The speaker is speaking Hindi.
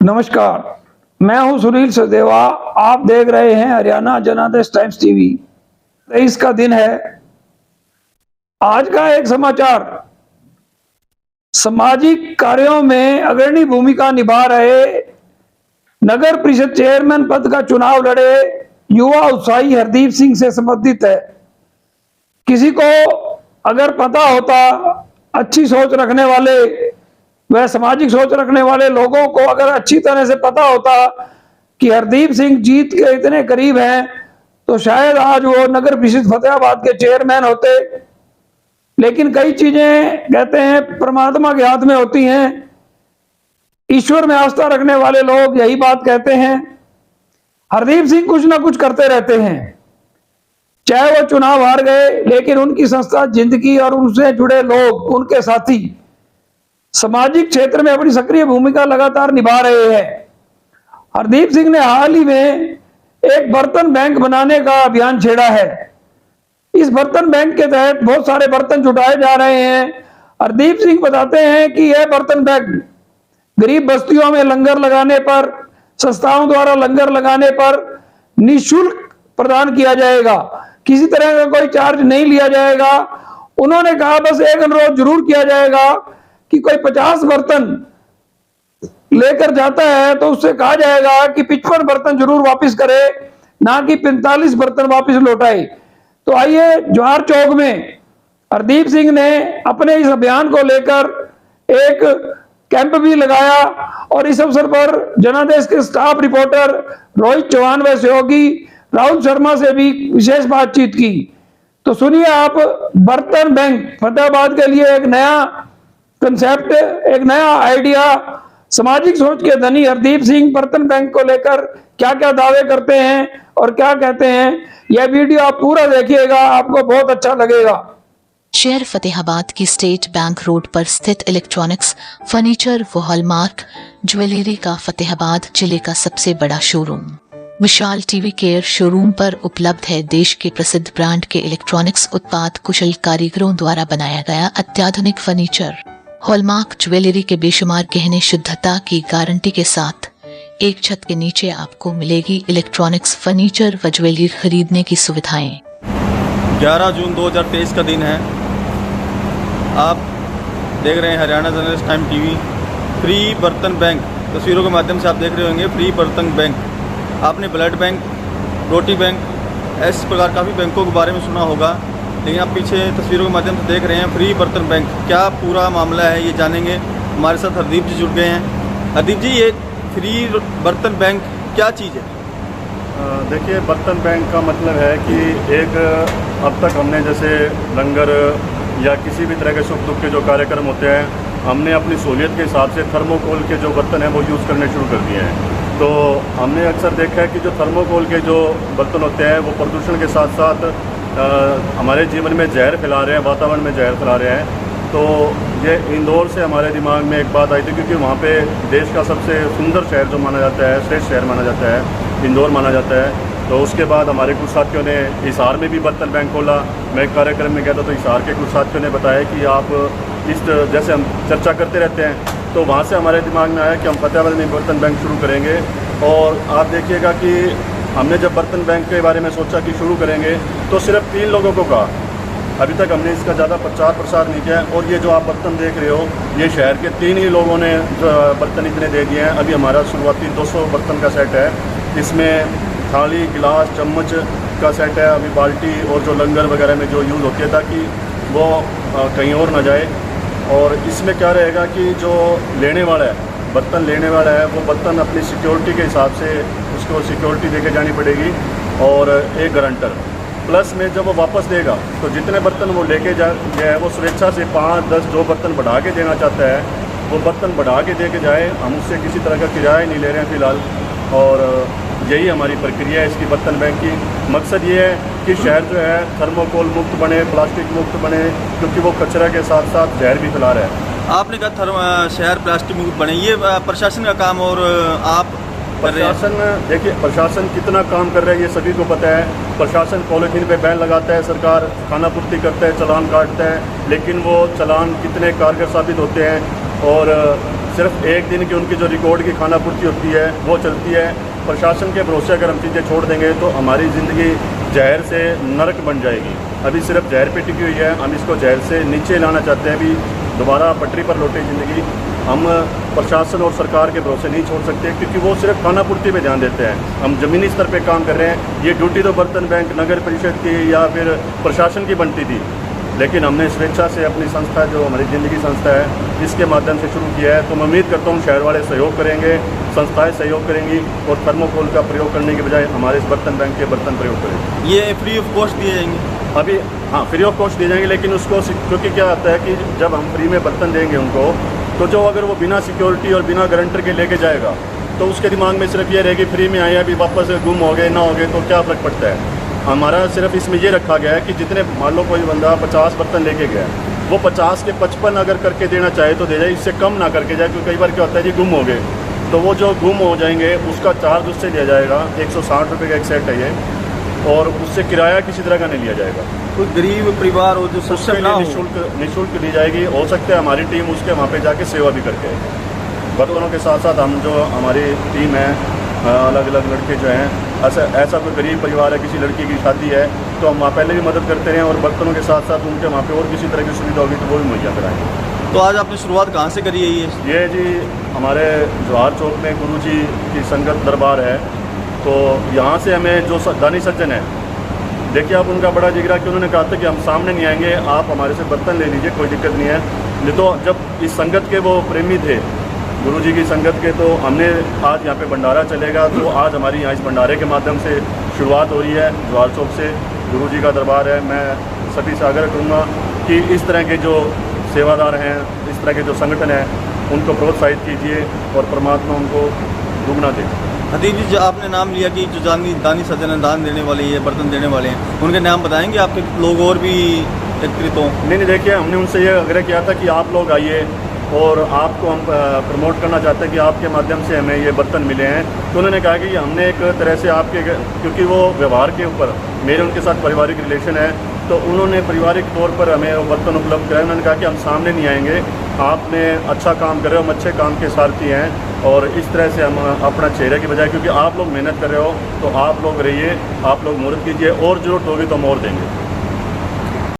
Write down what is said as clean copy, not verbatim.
नमस्कार, मैं हूं सुनील सचदेवा। आप देख रहे हैं हरियाणा जनादेश टाइम्स टीवी। 23 का दिन है। आज का एक समाचार, सामाजिक कार्यों में अग्रणी भूमिका निभा रहे नगर परिषद चेयरमैन पद का चुनाव लड़े युवा उत्साही हरदीप सिंह से संबंधित है। किसी को अगर पता होता, अच्छी सोच रखने वाले वह सामाजिक सोच रखने वाले लोगों को अगर अच्छी तरह से पता होता कि हरदीप सिंह जीत के इतने करीब हैं, तो शायद आज वो नगर परिषद फतेहाबाद के चेयरमैन होते। लेकिन कई चीजें कहते हैं परमात्मा के हाथ में होती हैं। ईश्वर में आस्था रखने वाले लोग यही बात कहते हैं। हरदीप सिंह कुछ ना कुछ करते रहते हैं, चाहे वो चुनाव हार गए, लेकिन उनकी संस्था जिंदगी और उनसे जुड़े लोग, उनके साथी सामाजिक क्षेत्र में अपनी सक्रिय भूमिका लगातार निभा रहे हैं। हरदीप सिंह ने हाल ही में एक बर्तन बैंक बनाने का अभियान छेड़ा है। इस बर्तन बैंक के तहत बहुत सारे बर्तन जुटाए जा रहे हैं। हरदीप सिंह बताते हैं कि यह बर्तन बैंक गरीब बस्तियों में लंगर लगाने पर, संस्थाओं द्वारा लंगर लगाने पर निःशुल्क प्रदान किया जाएगा। किसी तरह का कोई चार्ज नहीं लिया जाएगा। उन्होंने कहा बस एक अनुरोध जरूर किया जाएगा कि कोई 50 बर्तन लेकर जाता है तो उससे कहा जाएगा कि 55 बर्तन जरूर वापस करे, ना कि 45 बर्तन वापस लौटाए। तो आइए, जवाहर चौक में हरदीप सिंह ने अपने इस अभियान को लेकर एक कैंप भी लगाया और इस अवसर पर जनादेश के स्टाफ रिपोर्टर रोहित चौहान व सहयोगी राहुल शर्मा से भी विशेष बातचीत की। तो सुनिए आप, बर्तन बैंक फतेहाबाद के लिए एक नया कंसेप्ट, एक नया आइडिया, सामाजिक सोच के धनी हरदीप सिंह बर्तन बैंक को लेकर क्या क्या दावे करते हैं और क्या कहते हैं। यह वीडियो आप पूरा देखिएगा, आपको बहुत अच्छा लगेगा। शहर फतेहाबाद की स्टेट बैंक रोड पर स्थित इलेक्ट्रॉनिक्स, फर्नीचर व हॉलमार्क ज्वेलरी का फतेहाबाद जिले का सबसे बड़ा शोरूम विशाल टीवी केयर शोरूम पर उपलब्ध है। देश के प्रसिद्ध ब्रांड के इलेक्ट्रॉनिक्स उत्पाद कुशल कारीगरों द्वारा बनाया गया अत्याधुनिक फर्नीचर, हॉलमार्क ज्वेलरी के बेशुमार गहने शुद्धता की गारंटी के साथ एक छत के नीचे आपको मिलेगी इलेक्ट्रॉनिक्स, फर्नीचर व ज्वेलरी खरीदने की सुविधाएं। 11 जून 2023 का दिन है। आप देख रहे हैं Haryana journalist time TV. Free बर्तन बैंक, तस्वीरों के माध्यम से आप देख रहे होंगे फ्री बर्तन बैंक। आपने ब्लड बैंक, रोटी बैंक, इस प्रकार काफ़ी बैंकों के बारे में सुना होगा, लेकिन आप पीछे तस्वीरों के माध्यम से देख रहे हैं फ्री बर्तन बैंक। क्या पूरा मामला है ये जानेंगे। हमारे साथ हरदीप जी जुड़ गए हैं। हरदीप जी, ये फ्री बर्तन बैंक क्या चीज़ है? देखिए, बर्तन बैंक का मतलब है कि एक अब तक हमने जैसे लंगर या किसी भी तरह के सुख दुख के जो कार्यक्रम होते हैं, हमने अपनी सहूलियत के हिसाब से थर्मोकोल के जो बर्तन हैं वो यूज़ करने शुरू कर दिए हैं। तो हमने अक्सर देखा है कि जो थर्मोकोल के जो बर्तन होते हैं वो प्रदूषण के साथ साथ हमारे जीवन में जहर फैला रहे हैं, वातावरण में जहर फैला रहे हैं। तो ये इंदौर से हमारे दिमाग में एक बात आई थी, क्योंकि वहाँ पे देश का सबसे सुंदर शहर जो माना जाता है, श्रेष्ठ शहर माना जाता है, इंदौर माना जाता है। तो उसके बाद हमारे कुछ साथियों ने हिसार में भी बर्तन बैंक खोला। मैं एक कार्यक्रम में गया था, तो हिसार के कुछ साथियों ने बताया कि आप इस जैसे हम चर्चा करते रहते हैं, तो वहाँ से हमारे दिमाग में आया कि हम फतेहाबाद में बर्तन बैंक शुरू करेंगे। और आप देखिएगा कि हमने जब बर्तन बैंक के बारे में सोचा कि शुरू करेंगे, तो सिर्फ 3 लोगों को कहा। अभी तक हमने इसका ज़्यादा प्रचार प्रसार नहीं किया है। और ये जो आप बर्तन देख रहे हो, ये शहर के 3 ही लोगों ने बर्तन इतने दे दिए हैं। अभी हमारा शुरुआती 200 बर्तन का सेट है। इसमें थाली, गिलास, चम्मच का सेट है, अभी बाल्टी और जो लंगर वगैरह में जो यूज़ होती है, ताकि वो कहीं और ना जाए। और इसमें क्या रहेगा कि जो लेने वाला है, बर्तन लेने वाला है, वो बर्तन अपनी सिक्योरिटी के हिसाब से उसको सिक्योरिटी देके जानी पड़ेगी और एक गारंटर। प्लस में जब वो वापस देगा, तो जितने बर्तन वो लेके जाए, वो स्वेच्छा से 5, 10 जो बर्तन बढ़ा के देना चाहता है, वो बर्तन बढ़ा के दे के जाए। हम उससे किसी तरह का किराया नहीं ले रहे हैं फ़िलहाल। और यही हमारी प्रक्रिया है इसकी बर्तन बैंक की। मकसद ये है कि शहर जो है थर्मोकोल मुक्त बने, प्लास्टिक मुक्त बने, क्योंकि वो कचरा के साथ साथ जहर भी फैला रहा है। आपने कहा शहर प्लास्टिक मुक्त बने, ये प्रशासन का काम और आप प्रशासन, देखिए प्रशासन कितना काम कर रहा है ये सभी को पता है। प्रशासन पॉलीथीन पे बैन लगाता है, सरकार खानापूर्ति करता है, चालान काटता है, लेकिन वो चालान कितने कारगर साबित होते हैं और सिर्फ एक दिन की उनकी जो रिकॉर्ड की खानापूर्ति होती है वो चलती है। प्रशासन के भरोसे अगर हम चीज़ें छोड़ देंगे तो हमारी ज़िंदगी जहर से नरक बन जाएगी। अभी सिर्फ जहर पे टिकी हुई है, हम इसको जहर से नीचे लाना चाहते हैं, अभी दोबारा पटरी पर लौटे ज़िंदगी। हम प्रशासन और सरकार के भरोसे नहीं छोड़ सकते क्योंकि वो सिर्फ खानापूर्ति पे ध्यान देते हैं। हम ज़मीनी स्तर पे काम कर रहे हैं। ये ड्यूटी तो बर्तन बैंक, नगर परिषद की या फिर प्रशासन की बनती थी, लेकिन हमने स्वेच्छा से अपनी संस्था जो हमारी ज़िंदगी संस्था है इसके माध्यम से शुरू किया है। तो मैं उम्मीद करता हूँ शहर वाले सहयोग करेंगे, संस्थाएं सहयोग करेंगी और थर्मोकोल का प्रयोग करने के बजाय हमारे इस बर्तन बैंक के बर्तन प्रयोग करेंगे। ये फ्री ऑफ कॉस्ट दिए जाएंगे? अभी हाँ, फ्री ऑफ कॉस्ट दिए जाएंगे, लेकिन उसको क्योंकि क्या आता है कि जब हम फ्री में बर्तन देंगे उनको, तो जो अगर वो बिना सिक्योरिटी और बिना गारंटर के लेके जाएगा तो उसके दिमाग में सिर्फ ये रहेगी फ्री में आए, अभी वापस गुम हो गए ना हो गए तो क्या फ़र्क पड़ता है। हमारा सिर्फ इसमें ये रखा गया है कि जितने मान लो कोई बंदा 50 बर्तन लेके गया, वो 50 के 55 अगर करके देना चाहे तो दे जाए, इससे कम ना करके जाए। क्योंकि कई बार क्या होता है जी गुम हो गए, तो वो जो गुम हो जाएंगे उसका चार्ज उससे लिया जाएगा। 160 रुपये का एक सेट है ये, और उससे किराया किसी तरह का नहीं लिया जाएगा। कोई गरीब परिवार हो जो सक्षम ना हो, निःशुल्क दी जाएगी। हो सकता है हमारी टीम उसके वहाँ पे जाके सेवा भी करके आएगी। बर्तनों के साथ साथ हम जो हमारी टीम है, अलग अलग लड़के जो हैं, ऐसा कोई गरीब परिवार है, किसी लड़की की शादी है, तो हम वहाँ पहले भी मदद करते रहे और बर्तनों के साथ साथ उनके वहाँ पे और किसी तरह की सुविधा होगी तो वो भी मुहैया कराएंगे। तो आज आपने शुरुआत कहाँ से करी है? ये जी हमारे जवाहर चौक में गुरुजी की संगत दरबार है, तो यहाँ से हमें जो दानी सज्जन है, देखिए आप उनका बड़ा जिगरा कि उन्होंने कहा था कि हम सामने नहीं आएंगे, आप हमारे से बर्तन ले लीजिए, कोई दिक्कत नहीं है। नहीं तो जब इस संगत के वो प्रेमी थे, गुरुजी की संगत के, तो हमने आज यहाँ पे भंडारा चलेगा, तो आज हमारी यहाँ इस भंडारे के माध्यम से शुरुआत हो रही है। जवाहर चौक से गुरुजी का दरबार है। मैं सभी से आग्रह करूँगा कि इस तरह के जो सेवादार हैं, इस तरह के जो संगठन हैं, उनको प्रोत्साहित कीजिए और परमात्मा उनको दुगना दे। हदीब जी, जो आपने नाम लिया कि जो दानी सज्जन हैं, दान देने वाले, ये बर्तन देने वाले हैं, उनके नाम बताएंगे आपके लोग और भी एकत्रित हों? नहीं, देखिए हमने उनसे ये आग्रह किया था कि आप लोग आइए और आपको हम प्रमोट करना चाहते हैं कि आपके माध्यम से हमें ये बर्तन मिले हैं। तो उन्होंने कहा कि हमने एक तरह से आपके, क्योंकि वो व्यवहार के ऊपर मेरे उनके साथ पारिवारिक रिलेशन है, तो उन्होंने पारिवारिक तौर पर हमें वो बर्तन उपलब्ध कराए। उन्होंने कहा कि हम सामने नहीं आएंगे, आपने अच्छा काम कर रहे हो, हम अच्छे काम के सारथी हैं और इस तरह से हम अपना चेहरे की बजाय, क्योंकि आप लोग मेहनत कर रहे हो तो आप लोग रहिए, आप लोग मुहूर्त कीजिए और ज़रूरत होगी तो हम और देंगे।